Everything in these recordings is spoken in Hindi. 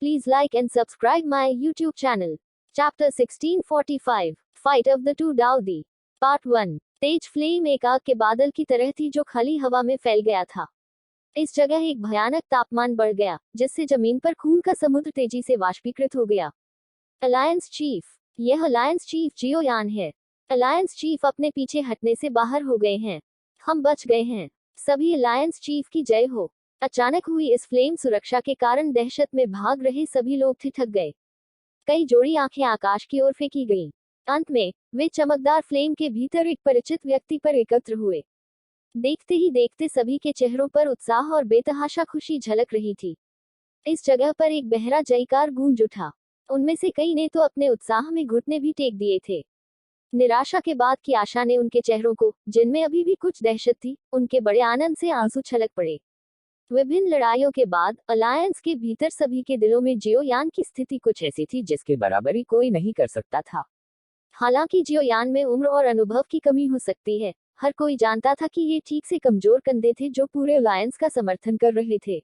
Please like and subscribe my YouTube channel. Chapter 1645 Fight of the Two Daudi Part 1 Tej flame एक आग के बादल की तरह थी जो खाली हवा में फैल गया था। इस जगह एक भयानक तापमान बढ़ गया जिससे जमीन पर खून का समुद्र तेजी से वाष्पीकृत हो गया। अलायंस चीफ, यह अलायंस चीफ जियो यान है। अलायंस चीफ अपने पीछे हटने से बाहर हो गए हैं। हम बच गए हैं। सभी अलायंस चीफ की जय हो। अचानक हुई इस फ्लेम सुरक्षा के कारण दहशत में भाग रहे सभी लोग ठिठक गए। कई जोड़ी आंखें आकाश की ओर फेंकी गईं। अंत में वे चमकदार फ्लेम के भीतर एक परिचित व्यक्ति पर एकत्र हुए। देखते ही देखते सभी के चेहरों पर उत्साह और बेतहाशा खुशी झलक रही थी। इस जगह पर एक बहरा जयकार गूंज उठा। उनमें से कई ने तो अपने उत्साह में घुटने भी टेक दिए थे। निराशा के बाद की आशा ने उनके चेहरों को, जिनमें अभी भी कुछ दहशत थी, उनके बड़े आनंद से आंसू छलक पड़े। विभिन्न लड़ाइयों के बाद अलायंस के भीतर सभी के दिलों में जियो यान की स्थिति कुछ ऐसी थी जिसकी बराबरी कोई नहीं कर सकता था। हालांकि जियो यान में उम्र और अनुभव की कमी हो सकती है, हर कोई जानता था कि ये ठीक से कमजोर कंधे थे जो पूरे अलायंस का समर्थन कर रहे थे।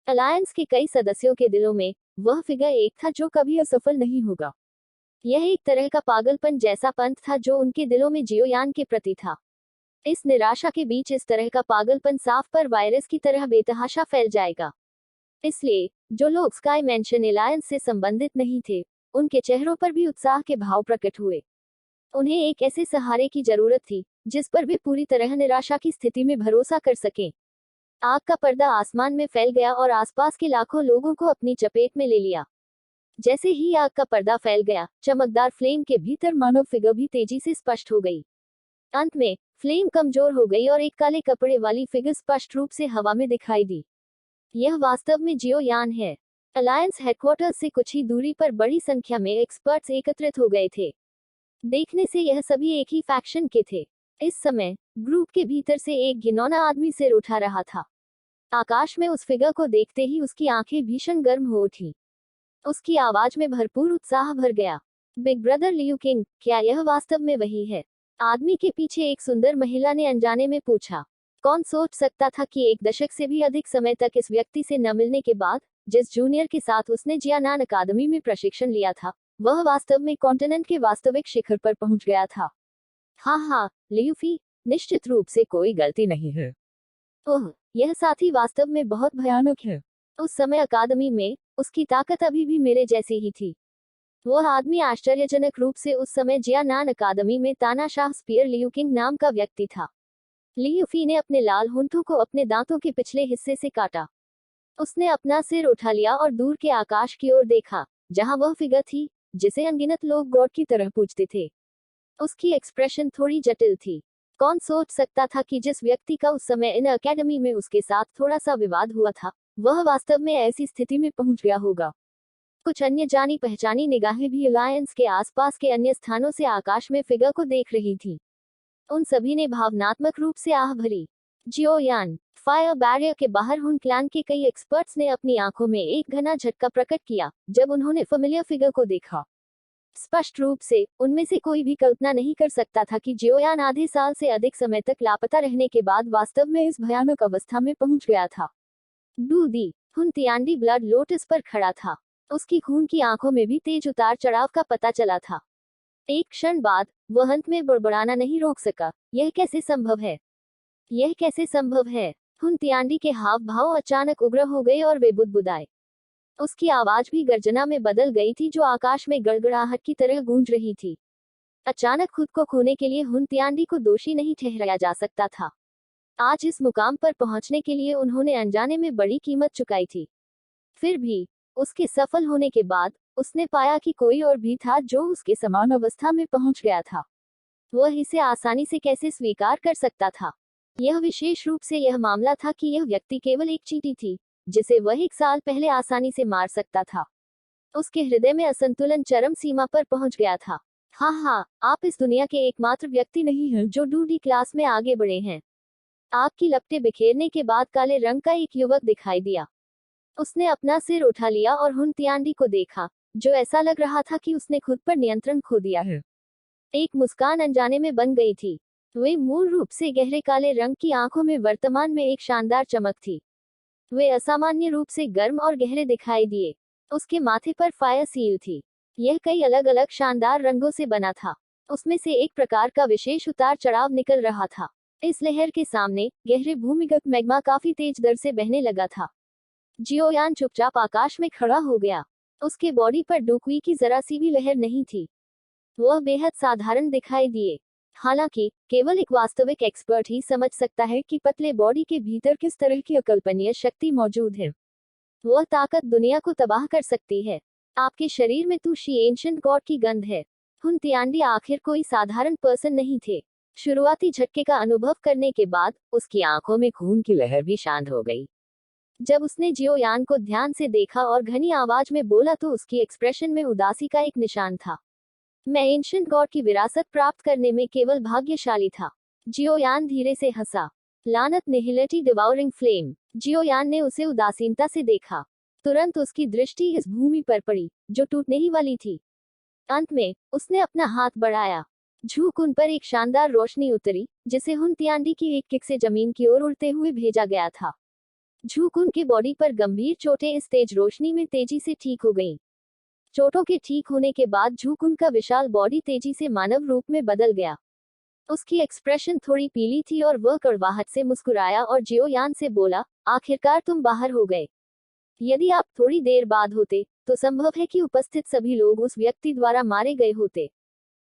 अलायंस के कई सदस्यों के दिलों में वह फिगर एक था जो कभी असफल नहीं होगा। यह एक तरह का पागलपन जैसा पंथ था जो उनके दिलों में जियो यान के प्रति था। इस निराशा के बीच इस तरह का पागलपन साफ पर वायरस की तरह बेतहाशा फैल जाएगा। इसलिए जो लोग स्काई मैंशन अलायंस से संबंधित नहीं थे, उनके चेहरों पर भी उत्साह के भाव प्रकट हुए। उन्हें एक ऐसे सहारे की जरूरत थी जिस पर वे पूरी तरह निराशा की स्थिति में भरोसा कर सकें। आग का पर्दा आसमान में फैल गया और आसपास के लाखों लोगों को अपनी चपेट में ले लिया। जैसे ही आग का पर्दा फैल गया, चमकदार फ्लेम के भीतर मानव फिगर भी तेजी से स्पष्ट हो गई। अंत में फ्लेम कमजोर हो गई और एक काले कपड़े वाली फिगर स्पष्ट रूप से हवा में दिखाई दी। यह वास्तव में जियो यान है। अलायंस हेडक्वार्टर्स से कुछ ही दूरी पर बड़ी संख्या में एक्सपर्ट्स एकत्रित हो गए थे। देखने से यह सभी एक ही फैक्शन के थे। इस समय ग्रुप के भीतर से एक घिनौना आदमी सिर उठा रहा था। आकाश में उस फिगर को देखते ही उसकी आंखें भीषण गर्म हो उठी। उसकी आवाज में भरपूर उत्साह भर गया। बिग ब्रदर लियू किंग, क्या यह वास्तव में वही है? आदमी के पीछे एक सुंदर महिला ने अनजाने में पूछा। कौन सोच सकता था कि एक दशक से भी अधिक समय तक इस व्यक्ति से न मिलने के बाद, जिस जूनियर के साथ उसने जियानान अकादमी में प्रशिक्षण लिया था, वह वास्तव में कॉन्टिनेंट के वास्तविक शिखर पर पहुंच गया था। हाँ, लियूफी, निश्चित रूप से कोई गलती नहीं है। ओह, यह साथी वास्तव में बहुत भयानक है। उस समय अकादमी में उसकी ताकत अभी भी मेरे जैसी ही थी। वह आदमी आश्चर्यजनक रूप से उस समय जियानान अकादमी में तानाशाह स्पीयर लियू किंग नाम का व्यक्ति था। लियूफी ने अपने लाल होंठों को अपने दांतों के पिछले हिस्से से काटा। उसने अपना सिर उठा लिया और दूर के आकाश की ओर देखा, जहां वह फिगर थी जिसे अनगिनत लोग गॉड की तरह पूजते थे। उसकी एक्सप्रेशन थोड़ी जटिल थी। कौन सोच सकता था कि जिस व्यक्ति का उस समय इन अकेडमी में उसके साथ थोड़ा सा विवाद हुआ था, वह वास्तव में ऐसी स्थिति में पहुंच गया होगा। कुछ अन्य जानी पहचानी निगाहें भी अलायंस के आसपास के अन्य स्थानों से आकाश में फिगर को देख रही थी। उन सभी ने भावनात्मक रूप से आह भरी। जियो यान फायर बैरियर के बाहर हुन क्लैन के कई एक्सपर्ट्स ने अपनी आंखों में एक घना झटका प्रकट किया जब उन्होंने फेमिलियर फिगर को देखा। स्पष्ट रूप से उनमें से कोई भी कल्पना नहीं कर सकता था कि जियो यान आधे साल से अधिक समय तक लापता रहने के बाद वास्तव में इस भयानक अवस्था में पहुंच गया था। डूदी हुन तियांडी ब्लड लोटस पर खड़ा था। उसकी खून की आंखों में भी तेज उतार चढ़ाव का पता चला था। एक क्षण बाद वह अंत में बड़बड़ाना नहीं रोक सका। यह कैसे संभव है? यह कैसे संभव है? हुन तियांडी के हाव भाव अचानक उग्र हो गए और वे बुदबुदाए। उसकी आवाज भी गर्जना में बदल गई थी जो आकाश में गड़गड़ाहट की तरह गूंज रही थी। अचानक खुद को खोने के लिए हुन तियांडी को दोषी नहीं ठहराया जा सकता था। आज इस मुकाम पर पहुंचने के लिए उन्होंने अनजाने में बड़ी कीमत चुकाई थी। फिर भी उसके सफल होने के बाद उसने पाया कि कोई और भी था जो उसके समान अवस्था में पहुंच गया था। वह इसे आसानी से कैसे स्वीकार कर सकता था? यह विशेष रूप से यह मामला था कि यह व्यक्ति केवल एक चींटी थी जिसे वह 1 साल पहले आसानी से मार सकता था। उसके हृदय में असंतुलन चरम सीमा पर पहुंच गया था। हाँ, आप इस दुनिया के एकमात्र व्यक्ति नहीं हैं जो डूडी क्लास में आगे बढ़े हैं। आग की लपटें बिखेरने के बाद काले रंग का एक युवक दिखाई दिया। उसने अपना सिर उठा लिया और हुन तियांडी को देखा, जो ऐसा लग रहा था कि उसने खुद पर नियंत्रण खो दिया है। एक मुस्कान अनजाने में बन गई थी। वे मूल रूप से गहरे काले रंग की आंखों में वर्तमान में एक शानदार चमक थी। वे असामान्य रूप से गर्म और गहरे दिखाई दिए। उसके माथे पर फायर सील थी। यह कई अलग अलग शानदार रंगों से बना था। उसमें से एक प्रकार का विशेष उतार चढ़ाव निकल रहा था। इस लहर के सामने गहरे भूमिगत मैग्मा काफी तेज दर से बहने लगा था। जियोयान चुपचाप आकाश में खड़ा हो गया। उसके बॉडी पर डुकुई की जरा सी भी लहर नहीं थी। वह बेहद साधारण दिखाई दिए। हालांकि केवल एक वास्तविक एक्सपर्ट ही समझ सकता है कि पतले बॉडी के भीतर किस तरह की अकल्पनीय शक्ति मौजूद है। वह ताकत दुनिया को तबाह कर सकती है। आपके शरीर में तुशी एंशिएंट गॉड की गंध है। हुन तियांडी आखिर कोई साधारण पर्सन नहीं थे। शुरुआती झटके का अनुभव करने के बाद उसकी आंखों में खून की लहर भी शांत हो गई। जब उसने जियोयान को ध्यान से देखा और घनी आवाज में बोला तो उसकी एक्सप्रेशन में उदासी का एक निशान था। मैं एंशिएंट गॉड की विरासत प्राप्त करने में केवल भाग्यशाली था। जियोयान धीरे से हंसा। लानत निहिलिटी डिवाउरिंग फ्लेम। जियोयान ने उसे उदासीनता से देखा। तुरंत उसकी दृष्टि इस भूमि पर पड़ी जो टूटने ही वाली थी। अंत में उसने अपना हाथ बढ़ाया। झूक उन पर एक शानदार रोशनी उतरी जिसे हुन तियांडी की एक किक से जमीन की ओर उड़ते हुए भेजा गया था। झूक उनके बॉडी पर गंभीर चोटें इस तेज रोशनी में तेजी से ठीक हो गईं। चोटों के ठीक होने के बाद झूक उनका विशाल बॉडी तेजी से मानव रूप में बदल गया। उसकी एक्सप्रेशन थोड़ी पीली थी और वह कड़वाहट से मुस्कुराया और जियोयान से बोला, आखिरकार तुम बाहर हो गए। यदि आप थोड़ी देर बाद होते तो संभव है कि उपस्थित सभी लोग उस व्यक्ति द्वारा मारे गए होते।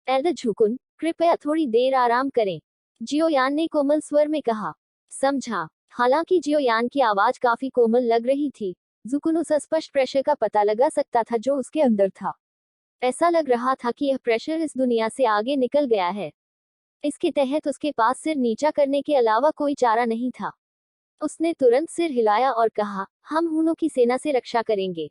एल्डर झुकुन, कृपया थोड़ी देर आराम करें, जियोयान ने कोमल स्वर में कहा। समझा। हालांकि जियोयान की आवाज काफी कोमल लग रही थी, जुकुन उस स्पष्ट प्रेशर का पता लगा सकता था जो उसके अंदर था। ऐसा लग रहा था कि यह प्रेशर इस दुनिया से आगे निकल गया है। इसके तहत उसके पास सिर नीचा करने के अलावा कोई चारा नहीं था। उसने तुरंत सिर हिलाया और कहा, हम हुनों की सेना से रक्षा करेंगे।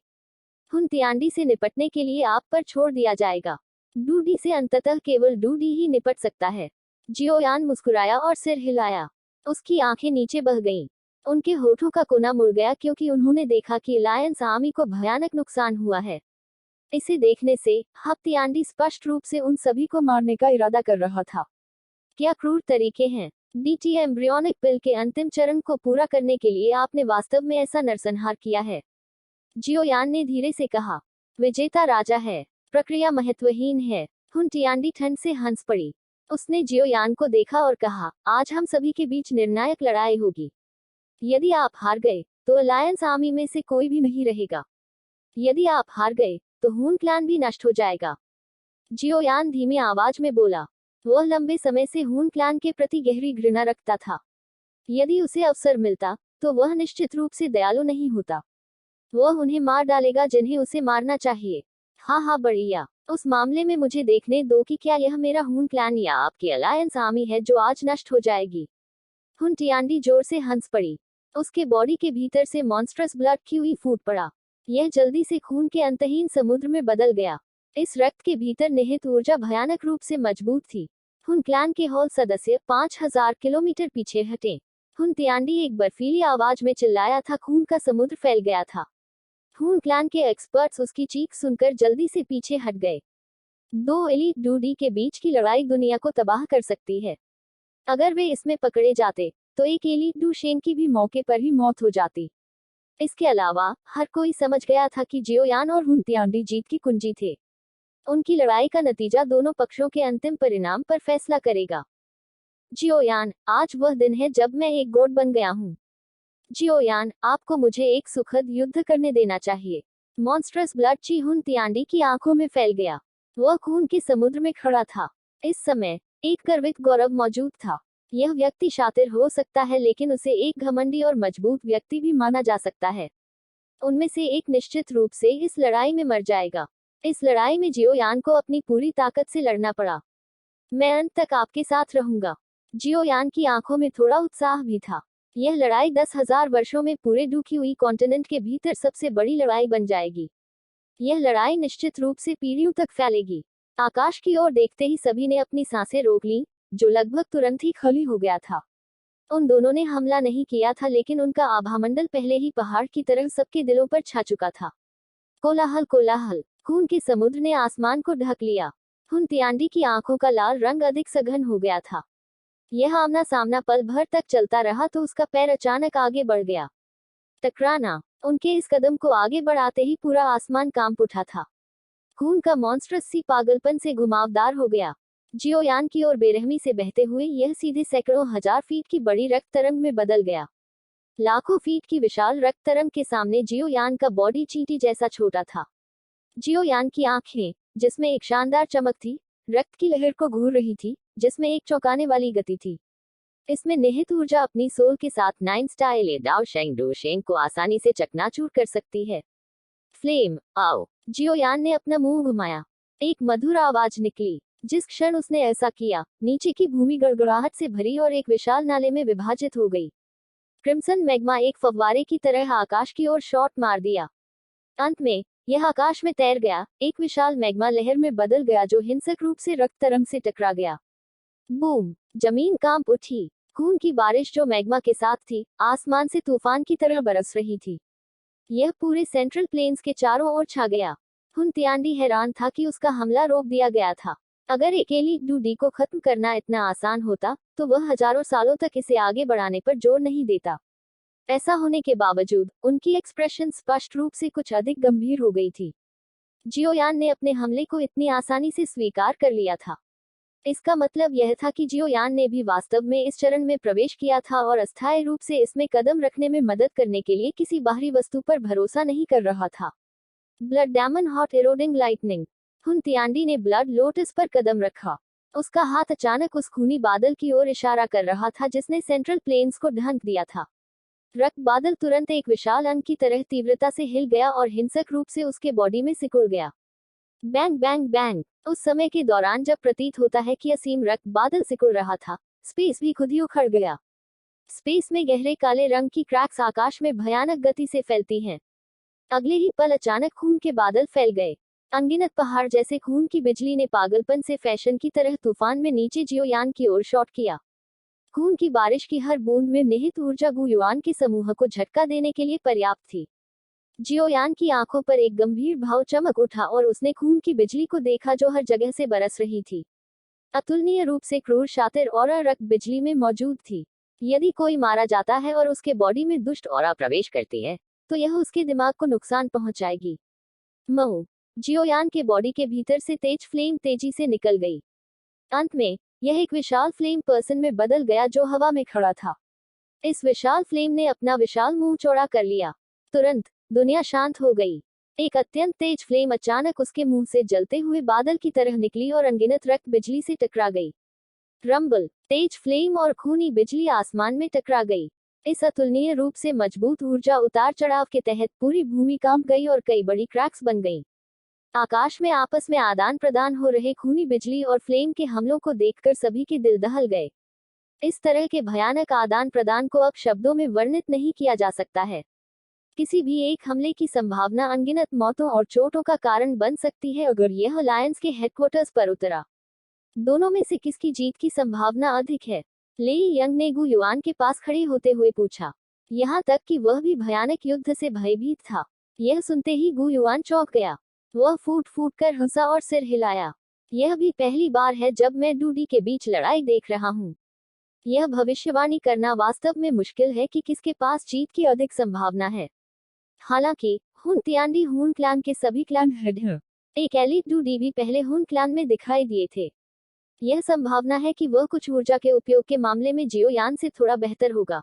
हुन तियांडी से निपटने के लिए आप पर छोड़ दिया जाएगा। डूडी से अंततः केवल डूडी ही निपट सकता है। जियोयान मुस्कुराया और सिर हिलाया। उसकी आंखें नीचे बह गईं। उनके होठों का कोना मुड़ गया क्योंकि उन्होंने देखा कि अलायंस आर्मी को भयानक नुकसान हुआ है। इसे देखने से हब तियांडी स्पष्ट रूप से उन सभी को मारने का इरादा कर रहा था। क्या क्रूर तरीके हैं। डीटी एम्ब्रियोनिक पिल के अंतिम चरण को पूरा करने के लिए आपने वास्तव में ऐसा नरसंहार किया है, जियोयान ने धीरे से कहा। विजेता राजा है। प्रक्रिया महत्वहीन है। हुन तियांडी ठंड से हंस पड़ी। उसने जियोयान को देखा और कहा, आज हम सभी के बीच निर्णायक लड़ाई होगी। यदि आप हार गए तो अलायंस आर्मी में से कोई भी नहीं रहेगा। यदि आप हार गए तो हुन क्लैन भी नष्ट हो जाएगा। जियोयान धीमी आवाज में बोला। वह लंबे समय से हुन क्लैन के प्रति गहरी घृणा रखता था। यदि उसे अवसर मिलता तो वह निश्चित रूप से दयालु नहीं होता। वह उन्हें मार डालेगा जिन्हें उसे मारना चाहिए। हाँ बढ़िया। उस मामले में मुझे देखने दो कि क्या यह मेरा हुन क्लैन या आपकी अलायंस आर्मी है जो आज नष्ट हो जाएगी। हुन तियांडी जोर से हंस पड़ी। उसके बॉडी के भीतर से मॉन्स्ट्रस ब्लड क्यूई फूट पड़ा। यह जल्दी से खून के अंतहीन समुद्र में बदल गया। इस रक्त के भीतर निहित ऊर्जा भयानक रूप से मजबूत थी। हुन क्लैन के हॉल सदस्य 5000 किलोमीटर पीछे हटे। हुन तियांडी एक बर्फीली आवाज में चिल्लाया था, खून का समुद्र फैल गया था। हुन क्लैन के एक्सपर्ट्स उसकी चीख सुनकर जल्दी से पीछे हट गए। दो एलीट डूडी के बीच की लड़ाई दुनिया को तबाह कर सकती है। अगर वे इसमें पकड़े जाते तो एक एलीट डू शेन की भी मौके पर ही मौत हो जाती। इसके अलावा हर कोई समझ गया था कि जियोयान और हुन तियांडी जीत की कुंजी थे। उनकी लड़ाई का नतीजा दोनों पक्षों के अंतिम परिणाम पर फैसला करेगा। जियोयान, आज वह दिन है जब मैं एक गोड बन गया हूँ। जियोयान, आपको मुझे एक सुखद युद्ध करने देना चाहिए। मॉन्स्ट्रस ब्लड ची हुन तियांडी की आंखों में फैल गया। वह खून के समुद्र में खड़ा था। इस समय एक गर्वित गौरव मौजूद था। यह व्यक्ति शातिर हो सकता है लेकिन उसे एक घमंडी और मजबूत व्यक्ति भी माना जा सकता है। उनमें से एक निश्चित रूप से इस लड़ाई में मर जाएगा। इस लड़ाई में जियोयान को अपनी पूरी ताकत से लड़ना पड़ा। मैं अंत तक आपके साथ रहूंगा। जियोयान की आंखों में थोड़ा उत्साह भी था। यह लड़ाई 10,000 वर्षों में पूरे डुक्यूई कॉन्टिनेंट के भीतर सबसे बड़ी लड़ाई बन जाएगी। यह लड़ाई निश्चित रूप से पीढ़ियों तक फैलेगी। आकाश की ओर देखते ही सभी ने अपनी सांसें रोक लीं, जो लगभग तुरंत ही खाली हो गया था। उन दोनों ने हमला नहीं किया था लेकिन उनका आभामंडल पहले ही पहाड़ की तरह सबके दिलों पर छा चुका था। कोलाहल कोलाहल। खून के समुद्र ने आसमान को ढक लिया। हुन तियांडी की आंखों का लाल रंग अधिक सघन हो गया था। यह आमना सामना पल भर तक चलता रहा तो उसका पैर अचानक आगे बढ़ गया। टकराना। उनके इस कदम को आगे बढ़ाते ही पूरा आसमान कांप उठा था। खून का मॉन्स्ट्रस सी पागलपन से घुमावदार हो गया। जियोयान की ओर बेरहमी से बहते हुए यह सीधे सैकड़ों हजार फीट की बड़ी रक्त तरंग में बदल गया। लाखों फीट की विशाल रक्त तरंग के सामने जियोयान का बॉडी चींटी जैसा छोटा था। जियोयान की आंखें, जिसमें एक शानदार चमक थी, रक्त की लहर को घूर रही थी, जिसमें एक चौंकाने वाली गति थी। इसमें निहित ऊर्जा अपनी सोल के साथ 9 स्टाइल दाओ शेंग डो शेंग को आसानी से चकनाचूर कर सकती है। फ्लेम, आओ। जियोयान ने अपना मुंह घुमाया। एक मधुर आवाज निकली। जिस क्षण उसने ऐसा किया, नीचे की भूमि गड़गड़ाहट से भरी और एक विशाल नाले में विभाजित हो गई। क्रिम्सन मैग्मा एक फव्वारे की तरह आकाश की ओर शॉट मार दिया। अंत में यह आकाश में तैर गया, एक विशाल मैग्मा लहर में बदल गया जो हिंसक रूप से रक्त तरंग से टकरा गया। बूम! जमीन कांप उठी। खून की बारिश जो मैग्मा के साथ थी, आसमान से तूफान की तरह बरस रही थी। यह पूरे सेंट्रल प्लेन्स के चारों ओर छा गया। हुन तियांडी हैरान था कि उसका हमला रोक दिया गया था। अगर अकेली डूडी को खत्म करना इतना आसान होता, तो वह हजारों सालों तक इसे आगे बढ़ाने पर जोर नहीं देता। ऐसा होने के बावजूद, उनकी एक्सप्रेशन स्पष्ट रूप से कुछ अधिक गंभीर हो गई थी। जियोयान ने अपने हमले को इतनी आसानी से स्वीकार कर लिया था। इसका मतलब यह था कि जियोयान ने भी वास्तव में इस चरण में प्रवेश किया था और अस्थायी रूप से इसमें कदम रखने में मदद करने के लिए किसी बाहरी वस्तु पर भरोसा नहीं कर रहा था। Blood Damon hot eroding lightning. हुन तियांडी ने ब्लड लोटस पर कदम रखा। उसका हाथ अचानक उस खूनी बादल की ओर इशारा कर रहा था जिसने सेंट्रल प्लेन्स को ढंक दिया था। रक्त बादल तुरंत एक विशाल अंक की तरह तीव्रता से हिल गया और हिंसक रूप से उसके बॉडी में सिकुड़ गया। Bang bang bang. उस समय के दौरान जब प्रतीत होता है कि असीम रक्त बादल सिकुड़ रहा था, स्पेस भी खुद ही उखड़ गया। स्पेस में गहरे काले रंग की क्रैक्स आकाश में भयानक गति से फैलती हैं। अगले ही पल अचानक खून के बादल फैल गए। अनगिनत पहाड़ जैसे खून की बिजली ने पागलपन से फैशन की तरह तूफान में नीचे जियोयान की ओर शॉट किया। खून की बारिश की हर बूंद में निहित ऊर्जा गुयुआन के समूह को झटका देने के लिए पर्याप्त थी। जियोयान की आंखों पर एक गंभीर भाव चमक उठा और उसने खून की बिजली को देखा जो हर जगह से बरस रही थी। अतुलनीय रूप से क्रूर शातिर ऑरा रक्त बिजली में मौजूद थी। यदि कोई मारा जाता है और उसके बॉडी में दुष्ट ऑरा प्रवेश करती है, तो यह उसके दिमाग को नुकसान पहुंचाएगी। मऊ। जियोयान के बॉडी के भीतर से तेज फ्लेम तेजी से निकल गई। अंत में यह एक विशाल फ्लेम पर्सन में बदल गया जो हवा में खड़ा था। इस विशाल फ्लेम ने अपना विशाल मुंह चौड़ा कर लिया। तुरंत दुनिया शांत हो गई। एक अत्यंत तेज फ्लेम अचानक उसके मुंह से जलते हुए बादल की तरह निकली और अनगिनत रक्त बिजली से टकरा गई। रंबल। तेज फ्लेम और खूनी बिजली आसमान में टकरा गई। इस अतुलनीय रूप से मजबूत ऊर्जा उतार चढ़ाव के तहत पूरी भूमि कांप गई और कई बड़ी क्रैक्स बन गईं। आकाश में आपस में आदान प्रदान हो रहे खूनी बिजली और फ्लेम के हमलों को देखकर सभी के दिल दहल गए। इस तरह के भयानक आदान प्रदान को अब शब्दों में वर्णित नहीं किया जा सकता है। किसी भी एक हमले की संभावना अनगिनत मौतों और चोटों का कारण बन सकती है अगर यह अलायंस के हेडक्वार्टर्स पर उतरा। दोनों में से किसकी जीत की संभावना अधिक है? लेई यंग ने गुयुआन के पास खड़े होते हुए पूछा। यहाँ तक कि वह भी भयानक युद्ध से भयभीत था। यह सुनते ही गुयुआन चौंक गया। वह फूट फूट कर हंसा और सिर हिलाया। यह भी पहली बार है जब मैं डूडी के बीच लड़ाई देख रहा हूँ। यह भविष्यवाणी करना वास्तव में मुश्किल है कि किसके पास जीत की अधिक संभावना है। हालांकि हुन तियांडी हुन क्लैन के सभी क्लैन हेड हैं। एक एलिट डूडी भी पहले हुन क्लैन में दिखाई दिए थे। यह संभावना है कि वह कुछ ऊर्जा के उपयोग के मामले में जियोयान से थोड़ा बेहतर होगा।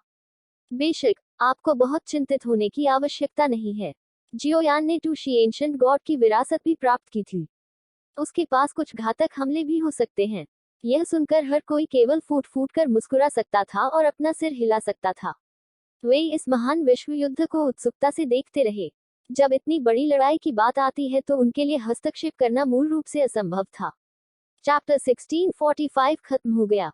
बेशक आपको बहुत चिंतित होने की आवश्यकता नहीं है। जियोयान ने टूशी एंशिएंट गॉड की विरासत भी प्राप्त की थी। उसके पास कुछ घातक हमले भी हो सकते हैं। यह सुनकर हर कोई केवल फूट फूट कर मुस्कुरा सकता था और अपना सिर हिला सकता था। वे इस महान विश्व युद्ध को उत्सुकता से देखते रहे। जब इतनी बड़ी लड़ाई की बात आती है तो उनके लिए हस्तक्षेप करना मूल रूप से असंभव था। चैप्टर 1645 खत्म हो गया।